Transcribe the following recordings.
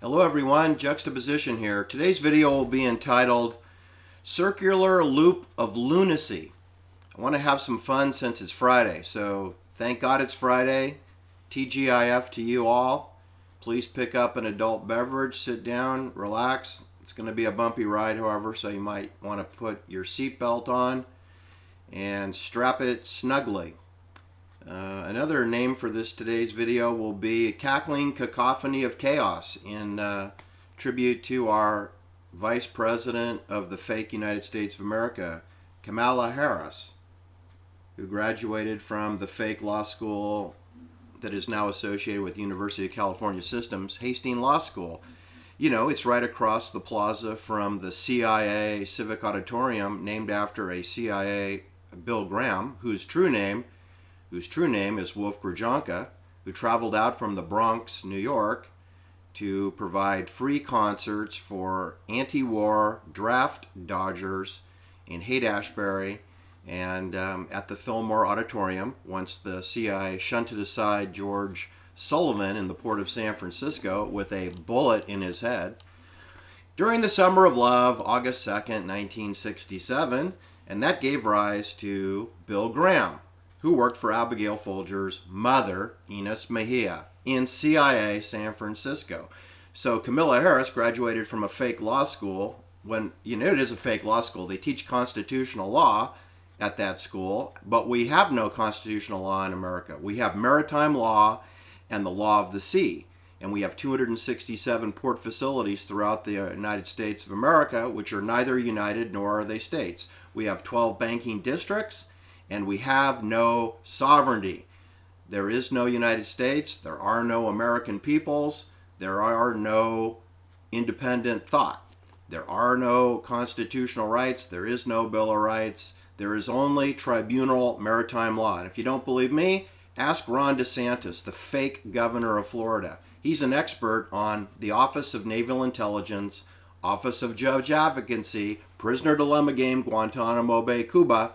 Hello everyone, Juxtaposition here. Today's video will be entitled Circular Loop of Lunacy. I want to have some fun since it's Friday, so thank God it's Friday. TGIF to you all. Please pick up an adult beverage, sit down, relax. It's going to be a bumpy ride, however, so you might want to put your seatbelt on and strap it snugly. Another name for today's video will be Cackling, Cacophony of Chaos, in tribute to our Vice President of the fake United States of America, Kamala Harris, who graduated from the fake law school that is now associated with University of California Systems, Hastings Law School. You know, it's right across the plaza from the CIA Civic Auditorium, named after a CIA Bill Graham, whose true name is Wolf Grajonka, who traveled out from the Bronx, New York, to provide free concerts for anti-war draft dodgers in Haight-Ashbury and at the Fillmore Auditorium, once the CIA shunted aside George Sullivan in the port of San Francisco with a bullet in his head. During the Summer of Love, August 2nd, 1967, and that gave rise to Bill Graham, who worked for Abigail Folger's mother, Inez Mejia, in CIA San Francisco. So Kamala Harris graduated from a fake law school. When, you know, it is a fake law school. They teach constitutional law at that school, but we have no constitutional law in America. We have maritime law and the law of the sea. And we have 267 port facilities throughout the United States of America, which are neither united nor are they states. We have 12 banking districts, and we have no sovereignty. There is no United States, there are no American peoples, there are no independent thought, there are no constitutional rights, there is no Bill of Rights, there is only tribunal maritime law. And if you don't believe me, ask Ron DeSantis, the fake governor of Florida. He's an expert on the Office of Naval Intelligence, Office of Judge Advocacy, prisoner dilemma game, Guantanamo Bay, Cuba,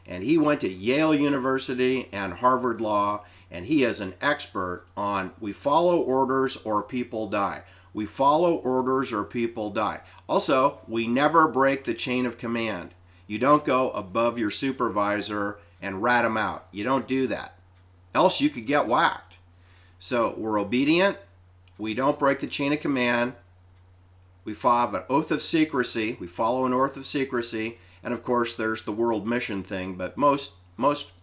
and he went to Yale University and Harvard Law, and he is an expert on we follow orders or people die. We follow orders or people die. Also, we never break the chain of command. You don't go above your supervisor and rat him out. You don't do that. Else you could get whacked. So we're obedient. We don't break the chain of command. We have an oath of secrecy. We follow an oath of secrecy. And of course, there's the world mission thing, but most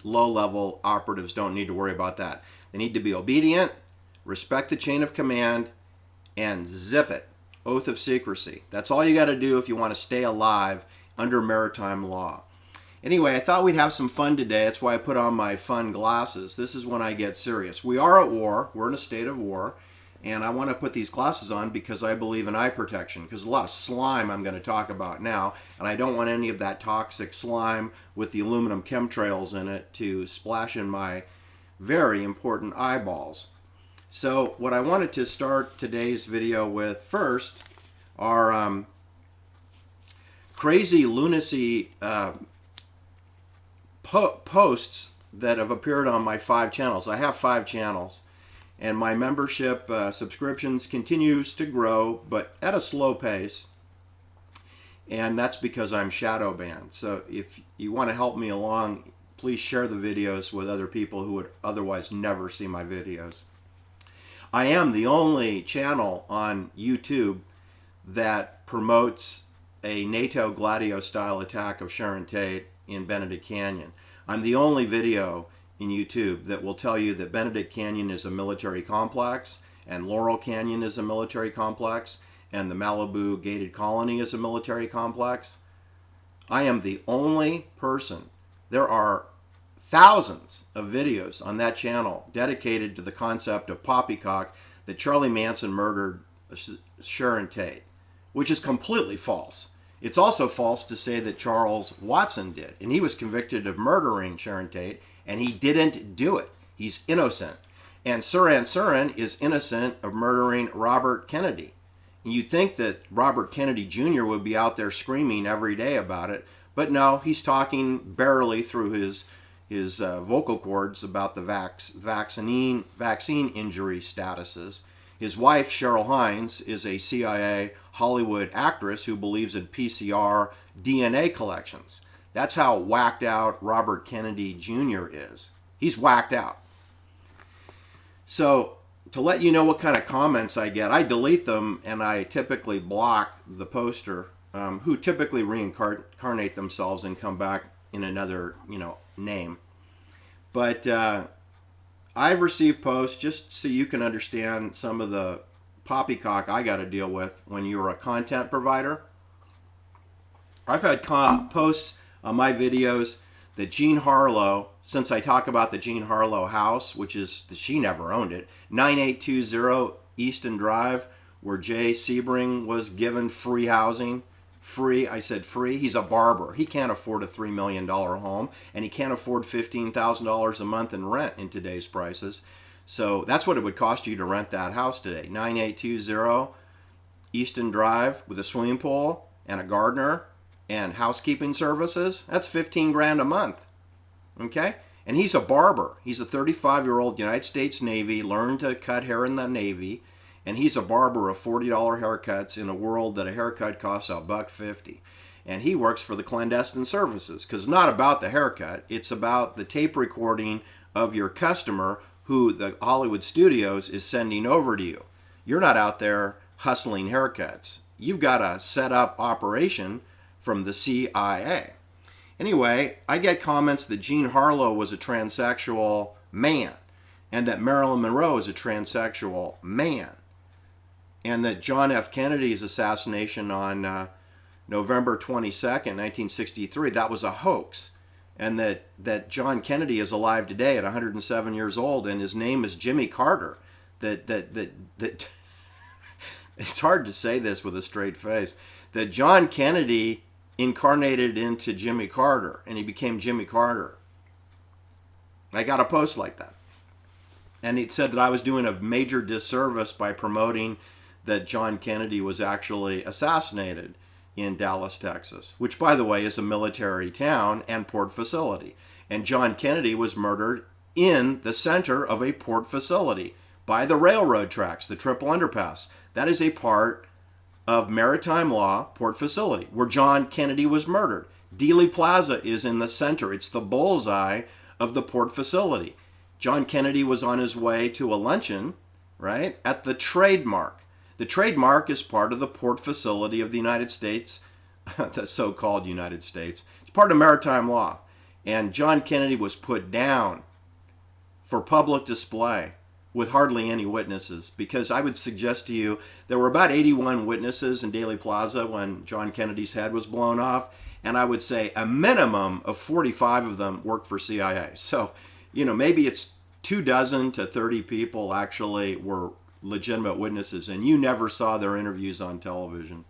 low-level operatives don't need to worry about that. They need to be obedient, respect the chain of command, and zip it. Oath of secrecy. That's all you got to do if you want to stay alive under maritime law. Anyway, I thought we'd have some fun today. That's why I put on my fun glasses. This is when I get serious. We are at war. We're in a state of war. And I want to put these glasses on because I believe in eye protection, because a lot of slime I'm going to talk about now, and I don't want any of that toxic slime with the aluminum chemtrails in it to splash in my very important eyeballs. So what I wanted to start today's video with first are crazy lunacy posts that have appeared on my 5 channels. I have 5 channels. And my membership subscriptions continues to grow, but at a slow pace. And that's because I'm shadow banned. So if you want to help me along, please share the videos with other people who would otherwise never see my videos. I am the only channel on YouTube that promotes a NATO Gladio-style attack of Sharon Tate in Benedict Canyon. I'm the only video in YouTube that will tell you that Benedict Canyon is a military complex, and Laurel Canyon is a military complex, and the Malibu gated colony is a military complex. I am the only person. There are thousands of videos on that channel dedicated to the concept of poppycock, that Charlie Manson murdered Sharon Tate, which is completely false. It's also false to say that Charles Watson did, and he was convicted of murdering Sharon Tate, and he didn't do it. He's innocent. And Sirhan is innocent of murdering Robert Kennedy. And you'd think that Robert Kennedy Jr. would be out there screaming every day about it, but no, he's talking barely through his vocal cords about the vaccine injury statuses. His wife, Cheryl Hines, is a CIA Hollywood actress who believes in PCR DNA collections. That's how whacked out Robert Kennedy Jr. is. He's whacked out. So, to let you know what kind of comments I get, I delete them and I typically block the poster, who typically reincarnate themselves and come back in another, name. But I've received posts just so you can understand some of the poppycock I got to deal with when you're a content provider. I've had posts on my videos that Jean Harlow, since I talk about the Jean Harlow house, which is, she never owned it, 9820 Easton Drive, where Jay Sebring was given free housing. Free, I said free. He's a barber. He can't afford a $3 million home, and he can't afford $15,000 a month in rent in today's prices. So that's what it would cost you to rent that house today. 9820 Easton Drive with a swimming pool and a gardener and housekeeping services. That's 15 grand a month. Okay? And he's a barber. He's a 35-year-old United States Navy, learned to cut hair in the Navy, and he's a barber of $40 haircuts in a world that a haircut costs $1.50. And he works for the clandestine services, because it's not about the haircut. It's about the tape recording of your customer who the Hollywood Studios is sending over to you. You're not out there hustling haircuts. You've got a set up operation from the CIA. Anyway, I get comments that Jean Harlow was a transsexual man, and that Marilyn Monroe is a transsexual man, and that John F. Kennedy's assassination on November 22nd, 1963, that was a hoax, and that John Kennedy is alive today at 107 years old, and his name is Jimmy Carter. That it's hard to say this with a straight face, that John Kennedy incarnated into Jimmy Carter, and he became Jimmy Carter. I got a post like that. And it said that I was doing a major disservice by promoting that John Kennedy was actually assassinated in Dallas, Texas, which, by the way, is a military town and port facility. And John Kennedy was murdered in the center of a port facility by the railroad tracks, the Triple Underpass. That is a part of maritime law, port facility, where John Kennedy was murdered. Dealey Plaza is in the center. It's the bullseye of the port facility. John Kennedy was on his way to a luncheon, right, at the Trademark. The Trademark is part of the port facility of the United States, the so-called United States. It's part of maritime law. And John Kennedy was put down for public display with hardly any witnesses, because I would suggest to you there were about 81 witnesses in Dealey Plaza when John Kennedy's head was blown off, and I would say a minimum of 45 of them worked for CIA. So, maybe it's 24 to 30 people actually were legitimate witnesses, and you never saw their interviews on television.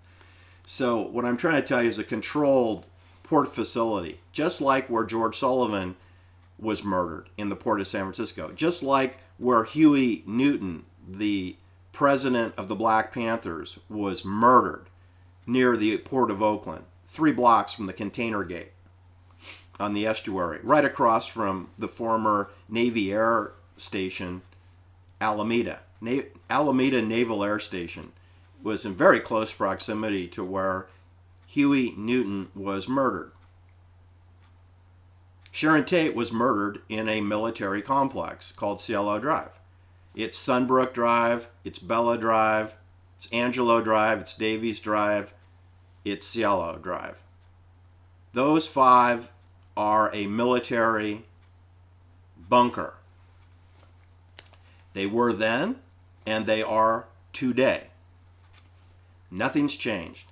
So what I'm trying to tell you is a controlled port facility, just like where George Sullivan was murdered in the port of San Francisco, just like where Huey Newton, the president of the Black Panthers, was murdered near the port of Oakland, 3 blocks from the container gate on the estuary, right across from the former Navy Air Station, Alameda. Alameda Naval Air Station was in very close proximity to where Huey Newton was murdered. Sharon Tate was murdered in a military complex called Cielo Drive. It's Sunbrook Drive, it's Bella Drive, it's Angelo Drive, it's Davies Drive, it's Cielo Drive. Those 5 are a military bunker. They were then, and they are today. Nothing's changed.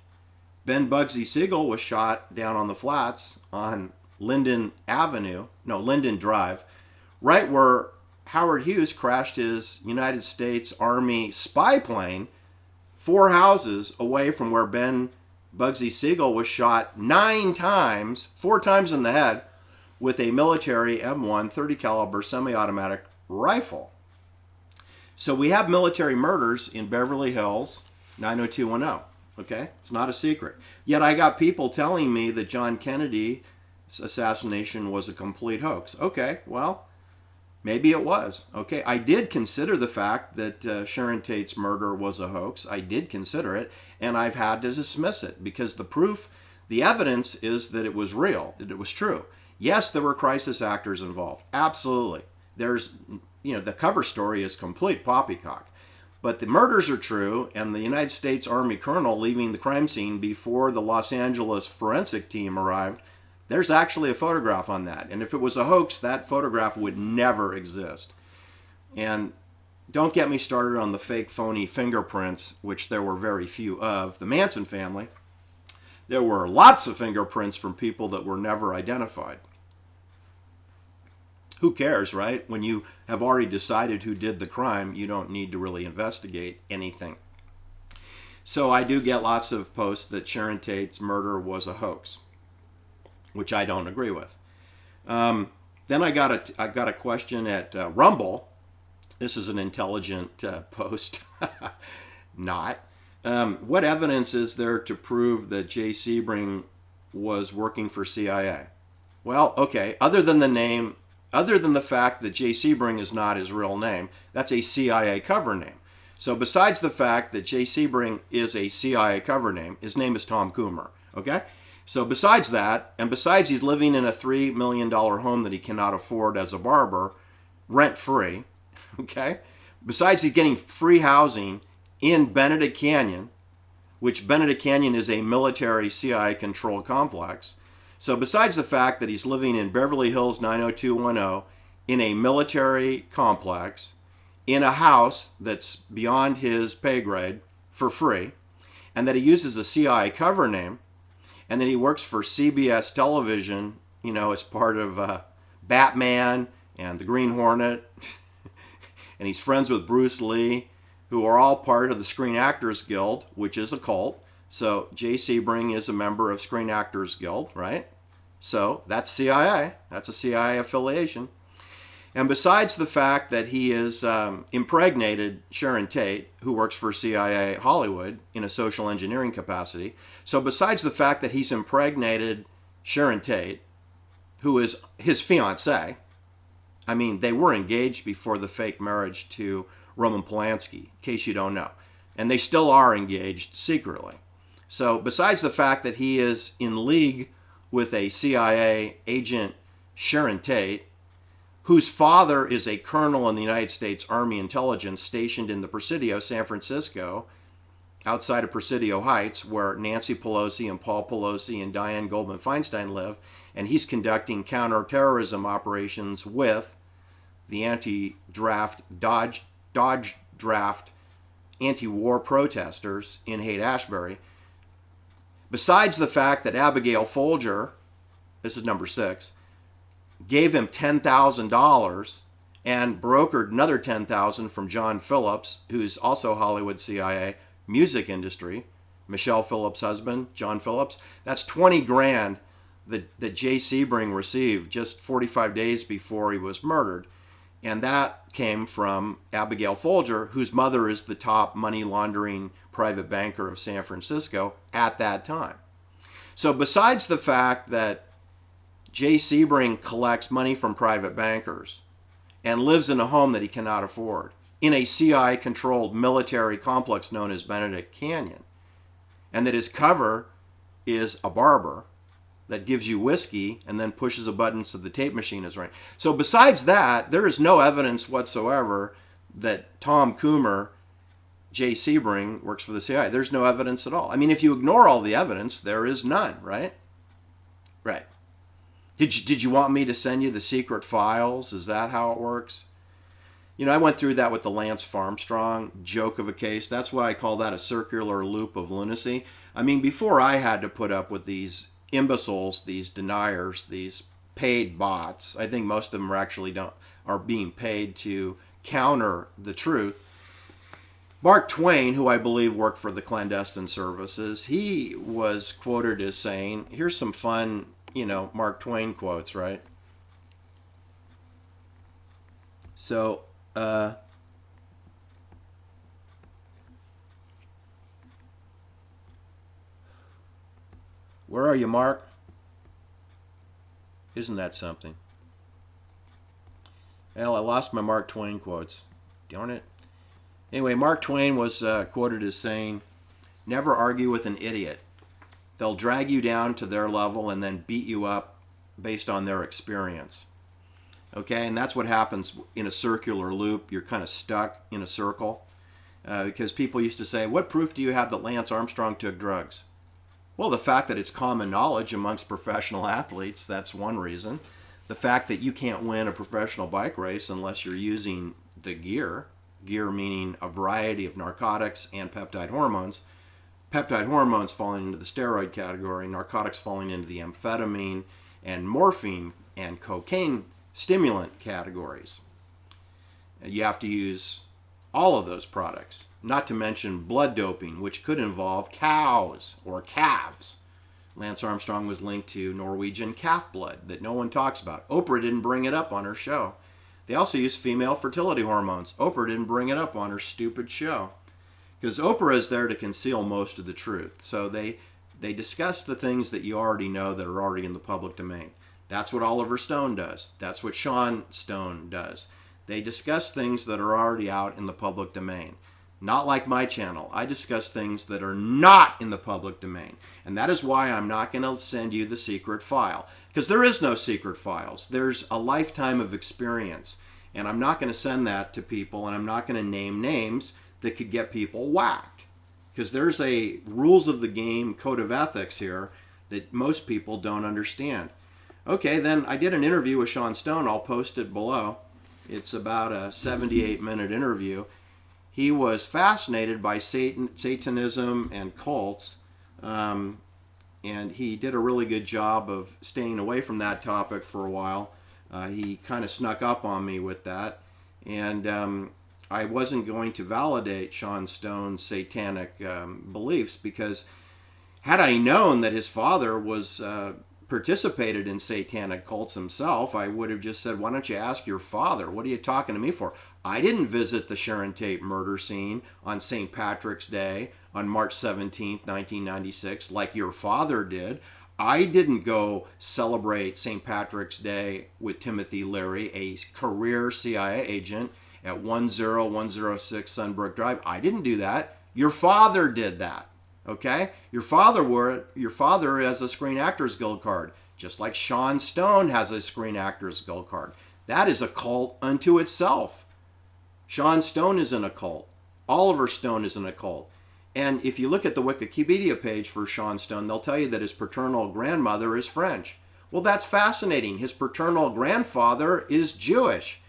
Ben Bugsy Siegel was shot down on the flats on Linden Drive, right where Howard Hughes crashed his United States Army spy plane 4 houses away from where Ben Bugsy Siegel was shot 9 times, 4 times in the head, with a military M1 30 caliber semi-automatic rifle. So we have military murders in Beverly Hills, 90210. Okay? It's not a secret. Yet I got people telling me that John Kennedy's assassination was a complete hoax. Okay, well, Maybe it was. Okay, I did consider the fact that Sharon Tate's murder was a hoax. I did consider it, and I've had to dismiss it because the proof, the evidence is that it was real, that it was true. Yes, there were crisis actors involved. Absolutely. There's, the cover story is complete poppycock. But the murders are true, and the United States Army colonel leaving the crime scene before the Los Angeles forensic team arrived, there's actually a photograph on that. And if it was a hoax, that photograph would never exist. And don't get me started on the fake, phony fingerprints, which there were very few of. The Manson family, there were lots of fingerprints from people that were never identified. Who cares, right? When you have already decided who did the crime, you don't need to really investigate anything. So I do get lots of posts that Sharon Tate's murder was a hoax, which I don't agree with. Then I got a question at Rumble. This is an intelligent post. Not. What evidence is there to prove that Jay Sebring was working for CIA? Well, okay, other than the fact that Jay Sebring is not his real name, that's a CIA cover name. So besides the fact that Jay Sebring is a CIA cover name, his name is Tom Coomer, okay? So besides that, and besides he's living in a $3 million home that he cannot afford as a barber, rent-free, okay? Besides he's getting free housing in Benedict Canyon, which Benedict Canyon is a military CIA-controlled complex. So besides the fact that he's living in Beverly Hills 90210 in a military complex, in a house that's beyond his pay grade for free, and that he uses a CIA cover name, and then he works for CBS television, as part of Batman and the Green Hornet, and he's friends with Bruce Lee, who are all part of the Screen Actors Guild, which is a cult. So Jay Sebring is a member of Screen Actors Guild, right? So that's CIA. That's a CIA affiliation. And besides the fact that he has impregnated Sharon Tate, who works for CIA Hollywood in a social engineering capacity, so besides the fact that he's impregnated Sharon Tate, who is his fiancée, I mean, they were engaged before the fake marriage to Roman Polanski, in case you don't know. And they still are engaged secretly. So besides the fact that he is in league with a CIA agent, Sharon Tate, whose father is a colonel in the United States Army Intelligence stationed in the Presidio, San Francisco, outside of Presidio Heights, where Nancy Pelosi and Paul Pelosi and Dianne Goldman Feinstein live, and he's conducting counterterrorism operations with the anti-draft, Dodge draft, anti-war protesters in Haight-Ashbury. Besides the fact that Abigail Folger, this is number 6, gave him $10,000 and brokered another $10,000 from John Phillips, who's also Hollywood CIA, music industry, Michelle Phillips' husband, John Phillips. That's 20 grand that Jay Sebring received just 45 days before he was murdered. And that came from Abigail Folger, whose mother is the top money laundering private banker of San Francisco at that time. So besides the fact that Jay Sebring collects money from private bankers and lives in a home that he cannot afford in a CIA-controlled military complex known as Benedict Canyon, and that his cover is a barber that gives you whiskey and then pushes a button so the tape machine is running. So besides that, there is no evidence whatsoever that Tom Coomer, Jay Sebring, works for the CIA. There's no evidence at all. I mean, if you ignore all the evidence, there is none, right? Right. Did you want me to send you the secret files? Is that how it works? I went through that with the Lance Armstrong joke of a case. That's why I call that a circular loop of lunacy. I mean, before I had to put up with these imbeciles, these deniers, these paid bots, I think most of them are being paid to counter the truth. Mark Twain, who I believe worked for the clandestine services, he was quoted as saying, here's some fun, Mark Twain quotes, right? So, where are you, Mark? Isn't that something? Well, I lost my Mark Twain quotes. Darn it. Anyway, Mark Twain was quoted as saying, "Never argue with an idiot. They'll drag you down to their level and then beat you up based on their experience." Okay, and that's what happens in a circular loop. You're kind of stuck in a circle because people used to say, "What proof do you have that Lance Armstrong took drugs?" Well, the fact that it's common knowledge amongst professional athletes, that's one reason. The fact that you can't win a professional bike race unless you're using the gear meaning a variety of narcotics and peptide hormones. Peptide hormones falling into the steroid category, narcotics falling into the amphetamine and morphine and cocaine stimulant categories. You have to use all of those products, not to mention blood doping, which could involve cows or calves. Lance Armstrong was linked to Norwegian calf blood that no one talks about. Oprah didn't bring it up on her show. They also use female fertility hormones. Oprah didn't bring it up on her stupid show. Because Oprah is there to conceal most of the truth. So they discuss the things that you already know that are already in the public domain. That's what Oliver Stone does. That's what Sean Stone does. They discuss things that are already out in the public domain. Not like my channel. I discuss things that are not in the public domain. And that is why I'm not going to send you the secret file. Because there is no secret files. There's a lifetime of experience. And I'm not going to send that to people, and I'm not going to name names that could get people whacked. Because there's a rules of the game code of ethics here that most people don't understand. Okay, then I did an interview with Sean Stone. I'll post it below. It's about a 78-minute interview. He was fascinated by Satanism and cults, and he did a really good job of staying away from that topic for a while. He kind of snuck up on me with that, and I wasn't going to validate Sean Stone's satanic beliefs, because had I known that his father was participated in satanic cults himself, I would have just said, "Why don't you ask your father? What are you talking to me for? I didn't visit the Sharon Tate murder scene on St. Patrick's Day on March 17th, 1996, like your father did. I didn't go celebrate St. Patrick's Day with Timothy Leary, a career CIA agent at 10106 Sunbrook Drive. I didn't do that. Your father did that." Okay? Your father has a Screen Actors Guild card, just like Sean Stone has a Screen Actors Guild card. That is a cult unto itself. Sean Stone is in a cult. Oliver Stone is in a cult. And if you look at the Wikipedia page for Sean Stone, they'll tell you that his paternal grandmother is French. Well, that's fascinating. His paternal grandfather is Jewish,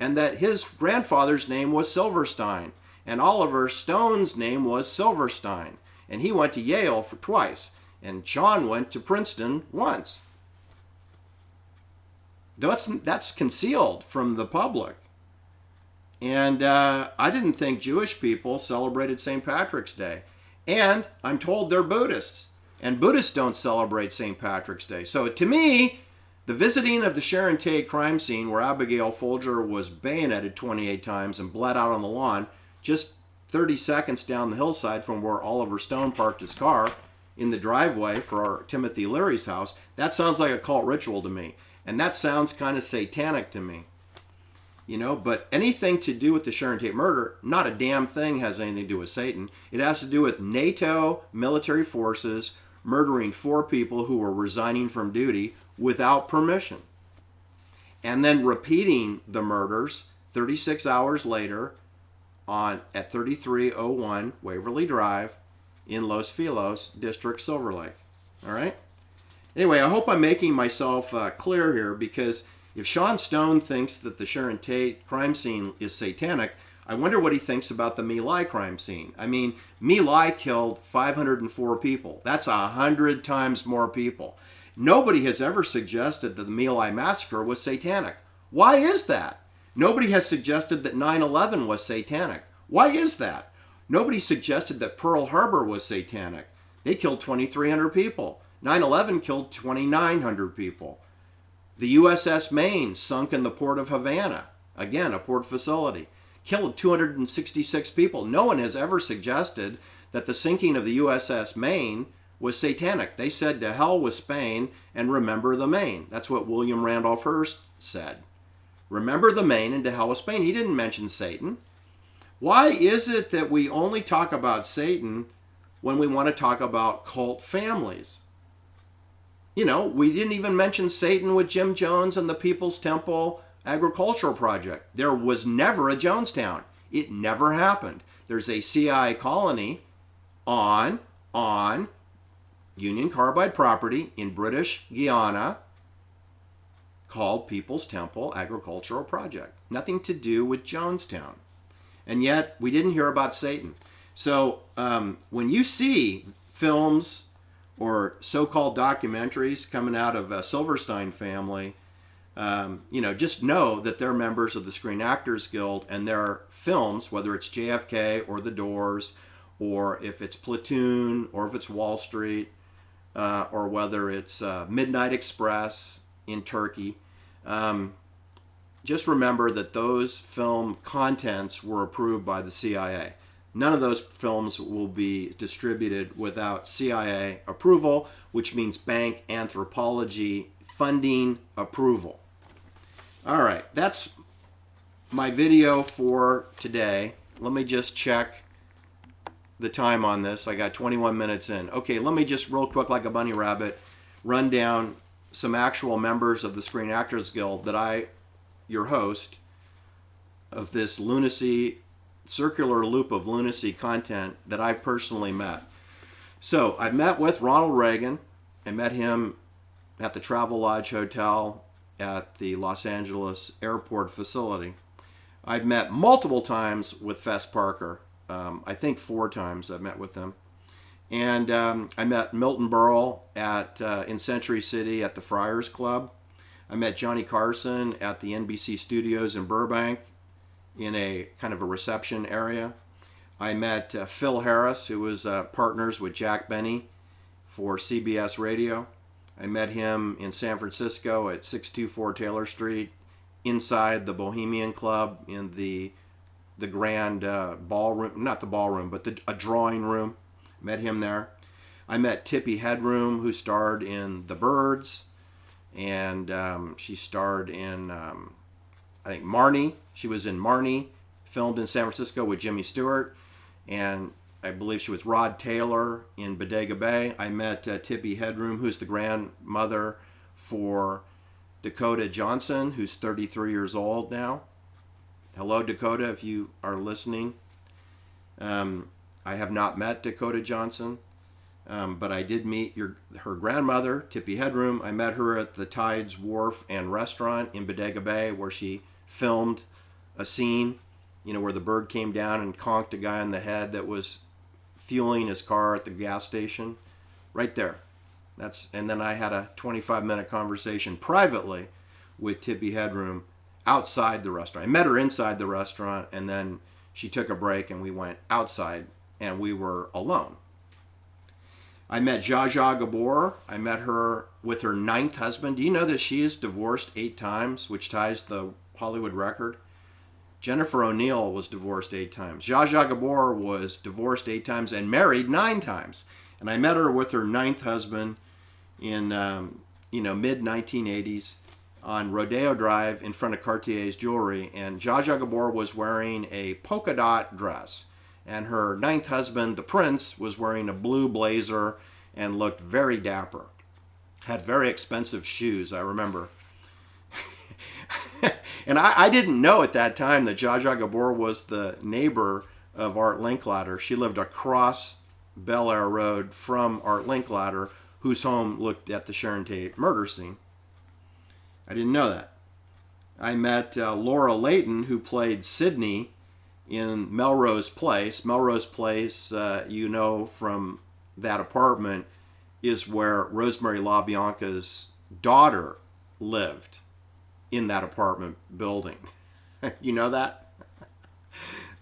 and that his grandfather's name was Silverstein, and Oliver Stone's name was Silverstein. And he went to Yale for twice, and Sean went to Princeton once. That's concealed from the public. And I didn't think Jewish people celebrated St. Patrick's Day. And I'm told they're Buddhists, and Buddhists don't celebrate St. Patrick's Day. So to me, the visiting of the Sharon Tate crime scene, where Abigail Folger was bayoneted 28 times and bled out on the lawn, just 30 seconds down the hillside from where Oliver Stone parked his car in the driveway for Timothy Leary's house, that sounds like a cult ritual to me. And that sounds kind of satanic to me. You know, but anything to do with the Sharon Tate murder, not a damn thing has anything to do with Satan. It has to do with NATO military forces murdering 4 people who were resigning from duty without permission. And then repeating the murders 36 hours later at 3301 Waverly Drive in Los Feliz, District Silver Lake. All right? Anyway, I hope I'm making myself clear here, because if Sean Stone thinks that the Sharon Tate crime scene is satanic, I wonder what he thinks about the My Lai crime scene. I mean, My Lai killed 504 people. That's 100 times more people. Nobody has ever suggested that the My Lai massacre was satanic. Why is that? Nobody has suggested that 9/11 was satanic. Why is that? Nobody suggested that Pearl Harbor was satanic. They killed 2,300 people. 9/11 killed 2,900 people. The USS Maine sunk in the port of Havana, again, a port facility, killed 266 people. No one has ever suggested that the sinking of the USS Maine was satanic. They said to hell with Spain and remember the Maine. That's what William Randolph Hearst said. Remember the Maine and to hell with Spain. He didn't mention Satan. Why is it that we only talk about Satan when we want to talk about cult families? You know, we didn't even mention Satan with Jim Jones and the People's Temple Agricultural Project. There was never a Jonestown. It never happened. There's a CIA colony on Union Carbide property in British Guiana called People's Temple Agricultural Project. Nothing to do with Jonestown. And yet, we didn't hear about Satan. So, when you see films or so-called documentaries coming out of a Silverstein family, just know that they're members of the Screen Actors Guild, and their films, whether it's JFK or The Doors, or if it's Platoon, or if it's Wall Street, or whether it's Midnight Express in Turkey, just remember that those film contents were approved by the CIA. None of those films will be distributed without CIA approval, which means bank anthropology funding approval. All right, that's my video for today. Let me just check the time on this. I got 21 minutes in. Okay, let me just real quick, like a bunny rabbit, run down some actual members of the Screen Actors Guild that your host of this lunacy, circular loop of lunacy content that I personally met. So I met with Ronald Reagan. I met him at the Travelodge Hotel at the Los Angeles airport facility. I've met multiple times with Fess Parker. I think 4 times I've met with him. And I met Milton Berle in Century City at the Friars Club. I met Johnny Carson at the NBC studios in Burbank in a kind of a reception area. I met Phil Harris, who was partners with Jack Benny for CBS Radio. I met him in San Francisco at 624 Taylor Street, inside the Bohemian Club in the grand ballroom, not the ballroom, but a drawing room. Met him there. I met Tippi Hedren, who starred in The Birds, and she starred in, I think, Marnie. She was in Marnie, filmed in San Francisco with Jimmy Stewart, and I believe she was Rod Taylor in Bodega Bay. I met Tippi Hedren, who's the grandmother for Dakota Johnson, who's 33 years old now. Hello, Dakota, if you are listening. I have not met Dakota Johnson, but I did meet her grandmother, Tippi Hedren. I met her at the Tides Wharf and Restaurant in Bodega Bay, where she filmed a scene, where the bird came down and conked a guy on the head that was fueling his car at the gas station. Right there. And then I had a 25-minute conversation privately with Tippi Hedren outside the restaurant. I met her inside the restaurant, and then she took a break and we went outside and we were alone. I met Zsa Zsa Gabor. I met her with her 9th husband. Do you know that she is divorced 8 times, which ties the Hollywood record? Jennifer O'Neill was divorced 8 times. Zsa Zsa Gabor was divorced 8 times and married 9 times. And I met her with her 9th husband in mid-1980s on Rodeo Drive in front of Cartier's Jewelry. And Zsa Zsa Gabor was wearing a polka dot dress. And her 9th husband, the prince, was wearing a blue blazer and looked very dapper. Had very expensive shoes, I remember. And I didn't know at that time that Zsa Zsa Gabor was the neighbor of Art Linkletter. She lived across Bel Air Road from Art Linkletter, whose home looked at the Sharon Tate murder scene. I didn't know that. I met Laura Layton, who played Sydney in Melrose Place. Melrose Place, from that apartment, is where Rosemary LaBianca's daughter lived, in that apartment building. You know that?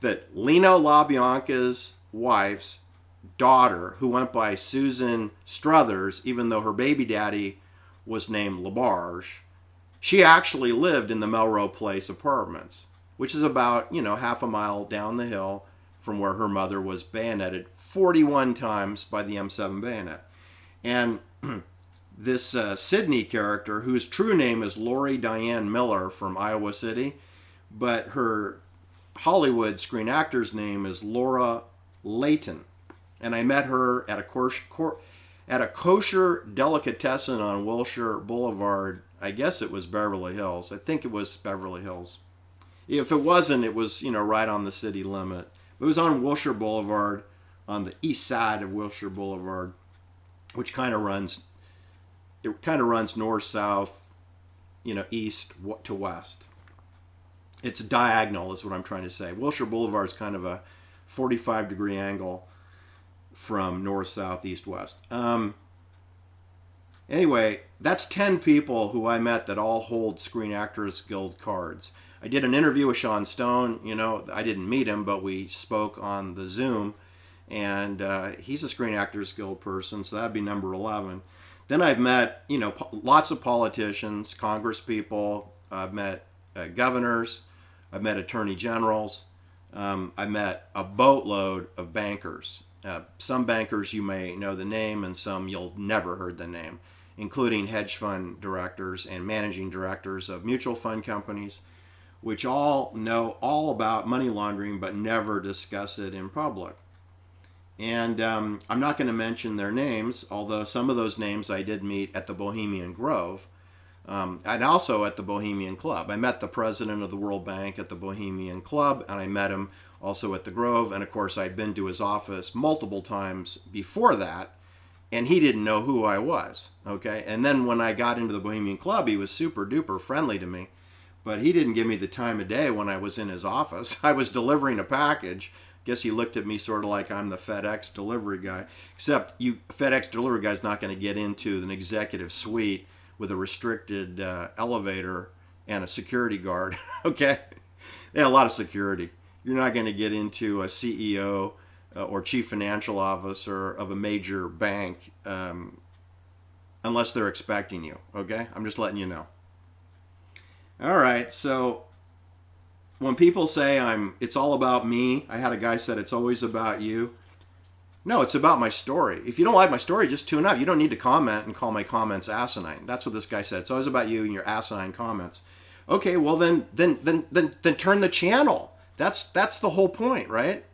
That Lino LaBianca's wife's daughter, who went by Susan Struthers, even though her baby daddy was named LaBarge, she actually lived in the Melrose Place apartments, which is about, half a mile down the hill from where her mother was bayoneted 41 times by the M7 bayonet. And this Sydney character, whose true name is Lori Diane Miller from Iowa City, but her Hollywood Screen Actors name is Laura Layton. And I met her at a kosher delicatessen on Wilshire Boulevard. I guess it was Beverly Hills. I think it was Beverly Hills. If it wasn't, it was, right on the city limit. It was on Wilshire Boulevard, on the east side of Wilshire Boulevard, which kind of runs north-south, east to west. It's diagonal is what I'm trying to say. Wilshire Boulevard is kind of a 45-degree angle from north, south, east, west. Anyway, that's 10 people who I met that all hold Screen Actors Guild cards. I did an interview with Sean Stone. I didn't meet him, but we spoke on the Zoom. And he's a Screen Actors Guild person, so that'd be number 11. Then I've met, lots of politicians, Congress people. I've met governors. I've met attorney generals. I met a boatload of bankers. Some bankers you may know the name, and some you'll never heard the name, including hedge fund directors and managing directors of mutual fund companies, which all know all about money laundering but never discuss it in public. And I'm not going to mention their names, although some of those names I did meet at the Bohemian Grove, and also at the Bohemian Club. I met the president of the World Bank at the Bohemian Club, and I met him also at the Grove. And of course, I'd been to his office multiple times before that, and he didn't know who I was, okay? And then when I got into the Bohemian Club, he was super duper friendly to me, but he didn't give me the time of day when I was in his office. I was delivering a package. Guess he looked at me sort of like I'm the FedEx delivery guy, except FedEx delivery guy's not going to get into an executive suite with a restricted elevator and a security guard, okay? They have a lot of security. You're not going to get into a CEO or chief financial officer of a major bank unless they're expecting you, okay? I'm just letting you know. All right, so when people say it's all about me, I had a guy said it's always about you. No, it's about my story. If you don't like my story, just tune out. You don't need to comment and call my comments asinine. That's what this guy said. It's always about you and your asinine comments. Okay, well then turn the channel. That's the whole point, right?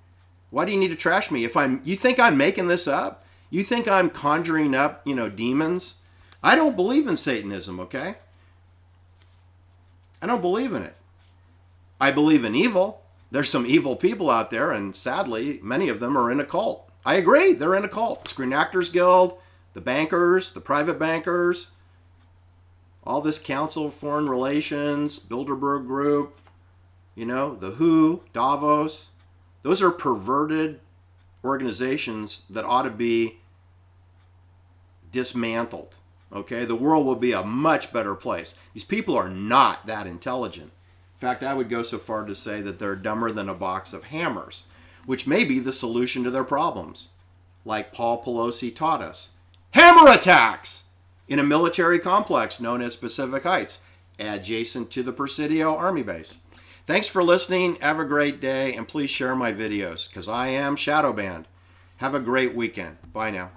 Why do you need to trash me? You think I'm making this up? You think I'm conjuring up, demons? I don't believe in Satanism, okay? I don't believe in it. I believe in evil. There's some evil people out there, and sadly, many of them are in a cult. I agree, they're in a cult. Screen Actors Guild, the bankers, the private bankers, all this Council of Foreign Relations, Bilderberg Group, the WHO, Davos. Those are perverted organizations that ought to be dismantled, okay? The world will be a much better place. These people are not that intelligent. In fact, I would go so far to say that they're dumber than a box of hammers, which may be the solution to their problems. Like Paul Pelosi taught us. Hammer attacks in a military complex known as Pacific Heights, adjacent to the Presidio Army Base. Thanks for listening. Have a great day, and please share my videos, because I am Shadow Band. Have a great weekend. Bye now.